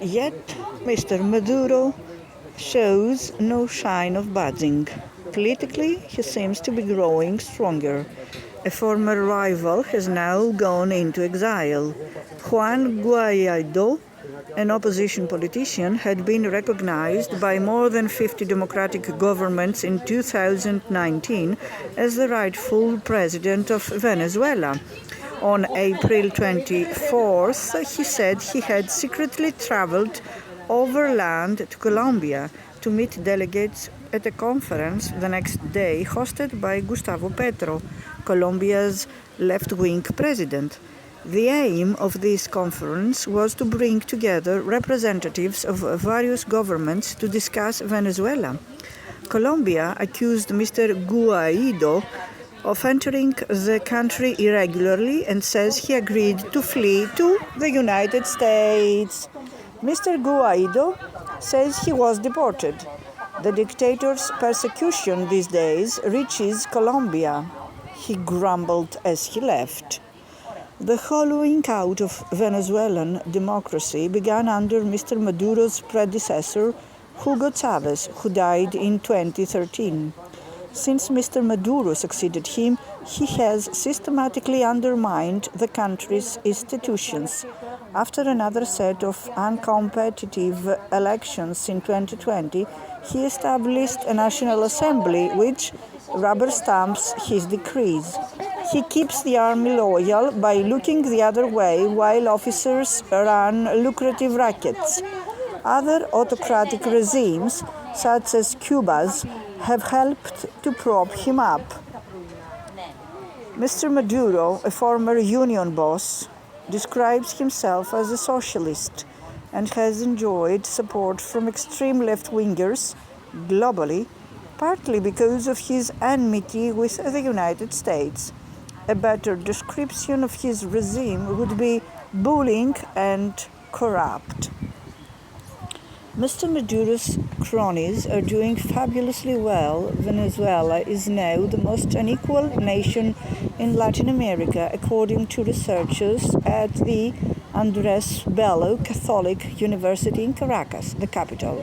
Yet Mr. Maduro shows no sign of budging. Politically, he seems to be growing stronger. A former rival has now gone into exile. Juan Guaido, an opposition politician, had been recognized by more than 50 democratic governments in 2019 as the rightful president of Venezuela. On April 24th, he said he had secretly traveled overland to Colombia to meet delegates at a conference the next day hosted by Gustavo Petro, Colombia's left-wing president. The aim of this conference was to bring together representatives of various governments to discuss Venezuela. Colombia accused Mr. Guaido of entering the country irregularly and says he agreed to flee to the United States. Mr. Guaido says he was deported. The dictator's persecution these days reaches Colombia, he grumbled as he left. The hollowing out of Venezuelan democracy began under Mr. Maduro's predecessor, Hugo Chavez, who died in 2013. Since Mr. Maduro succeeded him, he has systematically undermined the country's institutions. After another set of uncompetitive elections in 2020, he established a National Assembly which rubber stamps his decrees. He keeps the army loyal by looking the other way while officers run lucrative rackets. Other autocratic regimes, such as Cuba's, have helped to prop him up. Mr. Maduro, a former union boss, describes himself as a socialist and has enjoyed support from extreme left-wingers globally, partly because of his enmity with the United States. A better description of his regime would be bullying and corrupt. Mr. Maduro's cronies are doing fabulously well. Venezuela is now the most unequal nation in Latin America, according to researchers at the Andrés Bello Catholic University in Caracas, the capital.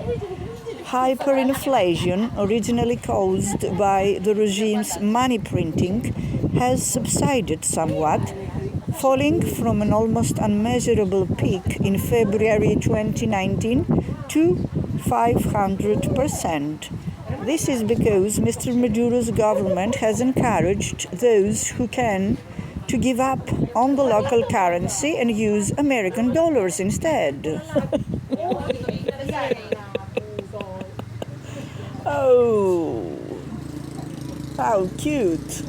Hyperinflation, originally caused by the regime's money printing, has subsided somewhat, falling from an almost unmeasurable peak in February 2019 to 500%. This is because Mr. Maduro's government has encouraged those who can to give up on the local currency and use American dollars instead. Oh, how cute!